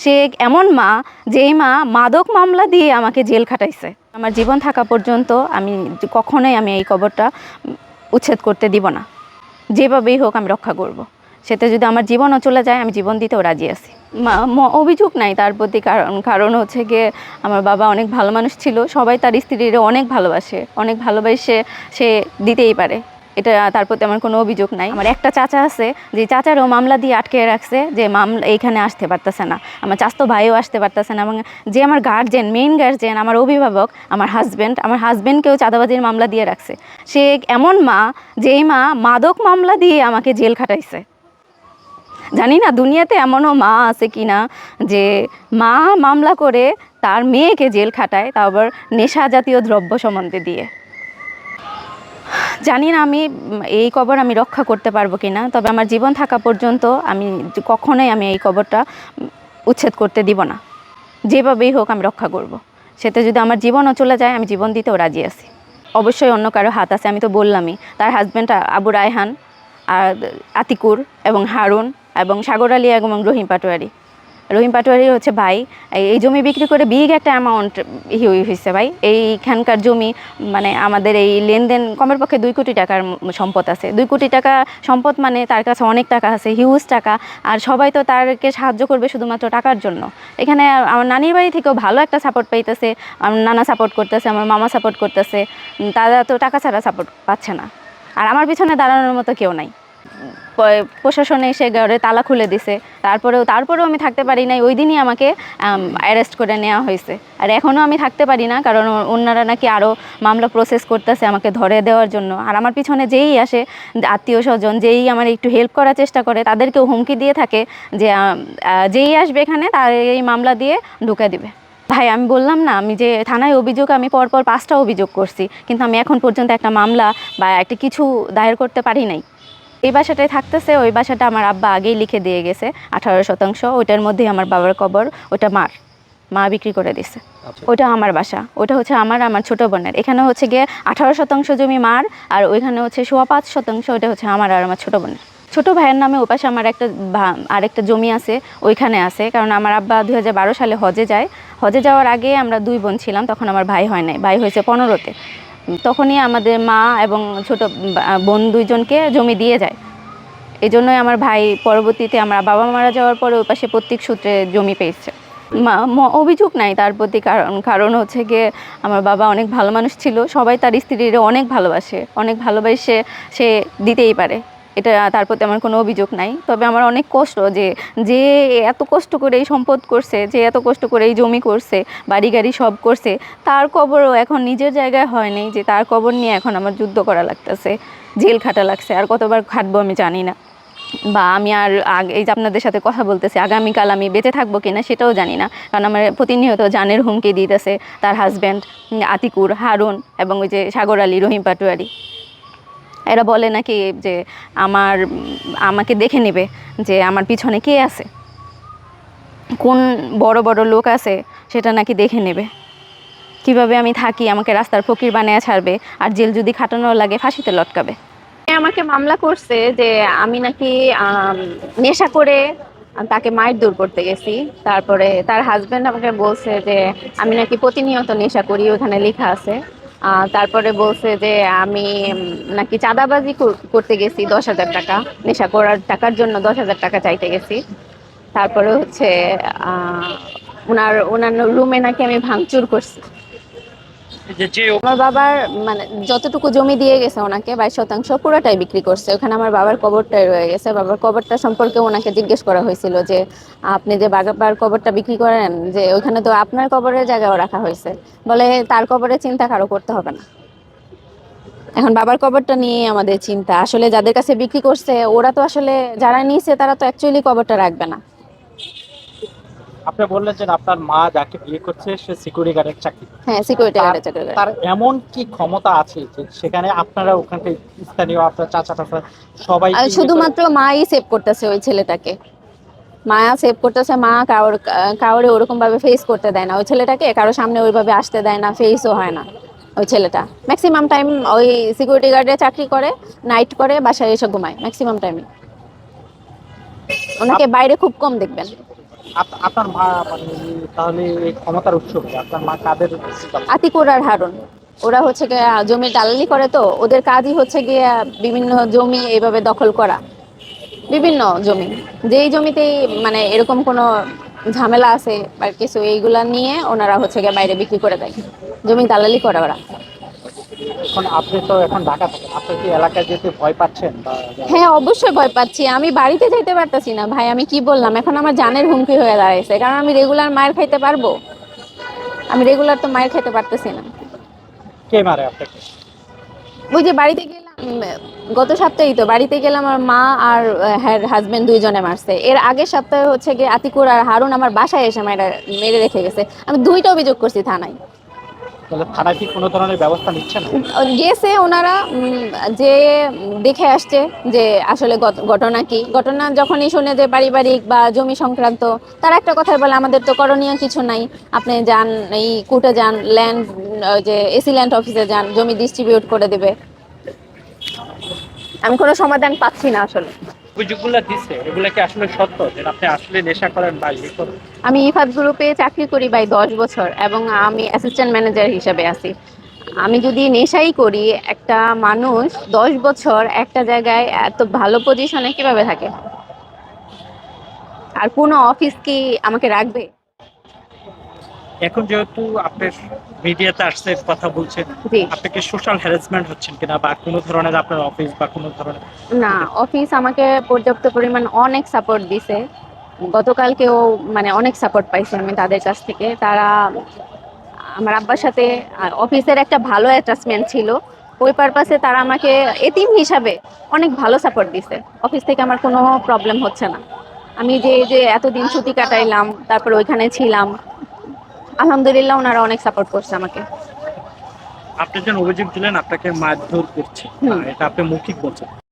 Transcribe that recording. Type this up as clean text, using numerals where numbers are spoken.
সে এমন মা, যেই মা মাদক মামলা দিয়ে আমাকে জেল খাটাইছে। আমার জীবন থাকা পর্যন্ত আমি কখনোই এই কবরটা উচ্ছেদ করতে দিব না। যেভাবেই হোক আমি রক্ষা করব। সেটা যদি আমার জীবনও চলে যায়, আমি জীবন দিতেও রাজি আছি। অভিযোগ নাই তার প্রতি, কারণ হচ্ছে গিয়ে আমার বাবা অনেক ভালো মানুষ ছিল। সবাই তার স্ত্রীর অনেক ভালোবাসে, অনেক ভালোবাসে, সে দিতেই পারে। এটা তার প্রতি আমার কোনো অভিযোগ নাই। আমার একটা চাচা আছে, যে চাচারও মামলা দিয়ে আটকে রাখছে, যে মামলা এইখানে আসতে পারতেছে না। আমার চাচাতো ভাইও আসতে পারতেছে না। এবং যে আমার গার্জেন, মেইন গার্জেন, আমার অভিভাবক, আমার হাজব্যান্ডকেও চাঁদাবাজির মামলা দিয়ে রাখছে। সে এমন মা, যেই মা মাদক মামলা দিয়ে আমাকে জেল খাটাইছে। জানি না দুনিয়াতে এমনও মা আছে কি না, যে মা মামলা করে তার মেয়েকে জেল খাটায়, তাও আবার নেশা জাতীয় দ্রব্য সম্বন্ধে দিয়ে। জানি না আমি এই কবর আমি রক্ষা করতে পারবো কি না, তবে আমার জীবন থাকা পর্যন্ত আমি কখনোই এই কবরটা উচ্ছেদ করতে দিব না। যেভাবেই হোক আমি রক্ষা করব। সেটা যদি আমার জীবনও চলে যায়, আমি জীবন দিতেও রাজি আছি। অবশ্যই অন্য কারো হাত আছে, আমি তো বললামই। তার হাজব্যান্ড আবু রায়হান, আর আতিকুর এবং হারুন এবং সাগর আলী এবং রহিম পাটোয়ারি হচ্ছে ভাই। এই জমি বিক্রি করে বিগ একটা অ্যামাউন্ট হয়েছে ভাই। এইখানকার জমি মানে আমাদের এই লেনদেন কমের পক্ষে 2 কোটি টাকার সম্পদ আছে। 2 কোটি টাকা সম্পদ মানে তার কাছে অনেক টাকা আছে, হিউজ টাকা। আর সবাই তো তারকে সাহায্য করবে শুধুমাত্র টাকার জন্য। এখানে আমার নানির বাড়ি থেকেও ভালো একটা সাপোর্ট পাইতেছে। আমার নানা সাপোর্ট করতেছে, আমার মামা সাপোর্ট করতেছে। তারা তো টাকা ছাড়া সাপোর্ট পাচ্ছে না। আর আমার পিছনে দাঁড়ানোর মতো কেউ নাই। প্রশাসনে এসে ঘরে তালা খুলে দিছে, তারপরেও আমি থাকতে পারি নাই। ওই দিনই আমাকে অ্যারেস্ট করে নেওয়া হয়েছে। আর এখনও আমি থাকতে পারি না, কারণ অন্যরা নাকি আরও মামলা প্রসেস করতেছে আমাকে ধরে দেওয়ার জন্য। আর আমার পিছনে যেই আসে, আত্মীয় স্বজন যেই আমার একটু হেল্প করার চেষ্টা করে, তাদেরকেও হুমকি দিয়ে থাকে যে যেই আসবে এখানে তার এই মামলা দিয়ে ঢুকে দিবে। ভাই আমি বললাম না, আমি যে থানায় অভিযোগ আমি পরপর 5টা অভিযোগ করছি, কিন্তু আমি এখন পর্যন্ত একটা মামলা বা একটা কিছু দায়ের করতে পারি নাই। এই বাসাটায় থাকতেছে, ওই বাসাটা আমার আব্বা আগেই লিখে দিয়ে গেছে 18%। ওইটার মধ্যেই আমার বাবার কবর। ওটা মা বিক্রি করে দিছে। ওইটা আমার বাসা, ওটা হচ্ছে আমার ছোট বোনের। এখানে হচ্ছে গিয়ে 18% জমি মার, আর ওইখানে হচ্ছে 5.25%, ওইটা হচ্ছে আমার আর আমার ছোট বোনের। ছোট ভাইয়ের নামে ওপাশে আমার আরেকটা জমি আছে, ওইখানে আছে। কারণ আমার আব্বা 2012 সালে হজে যাওয়ার আগে আমরা 2 বোন ছিলাম, তখন আমার ভাই হয় নাই, ভাই হয়েছে 15-তে। তখনই আমাদের মা এবং ছোট বোন 2জনকে জমি দিয়ে যায়। এই জন্যই আমার ভাই পরবর্তীতে আমার বাবা মারা যাওয়ার পরে ওই পাশে পৈতৃক সূত্রে জমি পেয়েছে। অভিযোগ নাই তার প্রতি, কারণ হচ্ছে গিয়ে আমার বাবা অনেক ভালো মানুষ ছিল। সবাই তার স্ত্রীর অনেক ভালোবাসে, সে দিতেই পারে। এটা তার প্রতি আমার কোনো অভিযোগ নাই। তবে আমার অনেক কষ্ট, যে এত কষ্ট করে এই সম্পদ করছে, যে এত কষ্ট করে এই জমি করছে, বাড়ি গাড়ি সব করছে, তার কবরও এখন নিজের জায়গায় হয় নাই, যে তার কবর নিয়ে এখন আমার যুদ্ধ করা লাগতেছে, জেল খাটা লাগছে। আর কতবার খাটবো আমি জানি না, বা আমি আর এই যে আপনাদের সাথে কথা বলতেছি, আগামীকাল আমি বেঁচে থাকবো কিনা সেটাও জানি না। কারণ আমার প্রতিনিয়ত জানের হুমকি দিতেছে তার হাজব্যান্ড আতিকুর, হারুন এবং ওই যে সাগর আলী, রহিম পাটোয়ারি। এরা বলে নাকি যে আমাকে দেখে নেবে, যে আমার পিছনে কে আছে, কোন বড় বড় লোক আছে, সেটা নাকি দেখে নেবে। কিভাবে আমি থাকি আমাকে রাস্তার ফকির বানিয়ে ছাড়বে, আর জেল যদি খাটানো লাগে ফাঁসিতে লটকাবে। আমাকে মামলা করছে যে আমি নাকি নেশা করে তাকে মারধর করতে গেছি। তারপরে তার হাজবেন্ড আমাকে বলছে যে আমি নাকি প্রতিনিয়ত নেশা করি, ওখানে লেখা আছে। তারপরে বলছে যে আমি নাকি চাঁদাবাজি করতে গেছি 10,000 টাকা, নেশা করার টাকার জন্য 10,000 টাকা চাইতে গেছি। তারপরে হচ্ছে ওনার রুমে নাকি আমি ভাঙচুর করছি। আমার বাবার মানে যতটুকু জমি দিয়ে গেছে ওনাকে 22% পুরোটাই বিক্রি করছে। ওখানে আমার বাবার কবরটাই রয়ে গেছে। বাবার কবরটা সম্পর্কে ওনাকে জিজ্ঞেস করা হয়েছিল যে আপনি যে বাবার কবরটা বিক্রি করেন, যে ওখানে তো আপনার কবরের জায়গাও রাখা হয়েছে। বলে তার কবরের চিন্তা কারো করতে হবে না, এখন বাবার কবরটা নিয়ে আমাদের চিন্তা। আসলে যাদের কাছে বিক্রি করছে ওরা তো আসলে, যারা নিয়েছে তারা তো অ্যাকচুয়ালি কবরটা রাখবে না। আপনি বললেন যে আপনার মা যাকে বিয়ে করছে সে সিকিউরিটি গার্ডের চাকরি। হ্যাঁ, সিকিউরিটি গার্ডের চাকরি করে। তার এমন কি ক্ষমতা আছে যে সেখানে আপনারা ওখানে স্থানীয় আপনার চাচা টাচা সবাই শুধুমাত্র মাই সেভ করতেছে ওই ছেলেটাকে, মায়া সেভ করতেছে। মা কাউরে ওরকম ভাবে ফেস করতে দেয় না ওই ছেলেটাকে, কারো সামনে ওইভাবে আসতে দেয় না, ফেসও হয় না ওই ছেলেটা। ম্যাক্সিমাম টাইম ওই সিকিউরিটি গার্ডে চাকরি করে, নাইট করে, বাসায় এসে ঘুমায় ম্যাক্সিমাম টাইমে। ওনাকে বাইরে খুব কম দেখবেন। আপনার মা মানে তাহলে এই ক্ষমতার উৎস কি? আপনার মা কাদের? আতিকুর আর হারুন, ওরা হচ্ছে গিয়ে জমির দালালি করে, তো ওদের কাজই হচ্ছে গিয়ে বিভিন্ন জমি এইভাবে দখল করা, বিভিন্ন জমি, যেই জমিতেই মানে এরকম কোনো ঝামেলা আছে বা কিছু, এইগুলা নিয়ে ওনারা হচ্ছে গিয়ে বাইরে বিক্রি করে দেয়, জমি দালালি করে ওরা। এখন আপনি তো এখন ঢাকা থাকেন, আপনি কি এলাকায় যেতে ভয় পাচ্ছেন বা? হ্যাঁ, অবশ্যই ভয় পাচ্ছি, আমি বাড়িতে যেতে পারতাছি না ভাই, আমি কি বললাম, এখন আমার জানের হুমকি হয়ে দাঁড়াইছে, কারণ আমি রেগুলার মায়ের খাইতে পারবো? আমি রেগুলার তো মায়ের খাইতে পারতেছি না। কে মারে আপনাকে? ওই যে বাড়িতে গেলাম, গত সপ্তাহেই তো বাড়িতে গেলাম, আমার মা আর হ্যার হাজবেন্ড দুইজনে মারছে। এর আগের সপ্তাহে হচ্ছে গিয়ে আতিকুর আর হারুন আমার বাসায় এসে মেরে রেখে গেছে। আমি দুইটা অভিযোগ করছি থানায়। তাহলে থানায় কি কোনো ধরনের ব্যবস্থা নিচ্ছে না? গেছে ওনারা, যে দেখে আসছে যে আসলে ঘটনা কি, ঘটনা যখনই শুনে যে পারিবারিক বা জমি সংক্রান্ত, তারা একটা কথাই বলে, আমাদের তো করণীয় কিছু নাই, আপনি যান এই কোর্টে যান, ল্যান্ড যে এসি ল্যান্ড অফিসে যান, জমি ডিস্ট্রিবিউট করে দেবে। আমি কোনো সমাধান পাচ্ছি না আসলে। অভিযোগগুলো দিচ্ছে এগুলা কি আসলে সত্য যে আপনি আসলে নেশা করেন বা ইয়ে করেন? আমি ইফাত গ্রুপে চাকরি করি ভাই 10 বছর, এবং আমি অ্যাসিস্ট্যান্ট ম্যানেজার হিসেবে আছি। আমি যদি নেশাই করি, একটা মানুষ 10 বছর একটা জায়গায় এত ভালো পজিশনে কিভাবে থাকে? আর কোনো অফিস কি আমাকে রাখবে? এখন যেহেতু আপনি মিডিয়াতে আসছে কথা বলছেন, জি। আপনি কি সোশ্যাল হ্যারাসমেন্ট হচ্ছেন কিনা বা কোনো ধরনের আপনার অফিস বা কোনো ধরনের? না, অফিস আমাকে পর্যাপ্ত পরিমাণ অনেক সাপোর্ট দিছে। গতকালকেও মানে অনেক সাপোর্ট পাইছি আমি তাদের কাছ থেকে। তারা আমার আব্বার সাথে অফিসের একটা ভালো অ্যাটাচমেন্ট ছিল, ওই পারপাসে তারা আমাকে এতিম হিসাবে অনেক ভালো সাপোর্ট দিছে। অফিস থেকে আমার কোনো প্রবলেম হচ্ছে না। আমি যে যে এতদিন ছুটি কাটাইলাম, তারপর ওইখানে ছিলাম, আলহামদুলিল্লাহ ওনারা অনেক সাপোর্ট করছে আমাকে। আপনি যেন অভিযোগ দিলেন আপনাকে মারধর করছে, হুম। এটা আপনি মৌখিক বলছেন,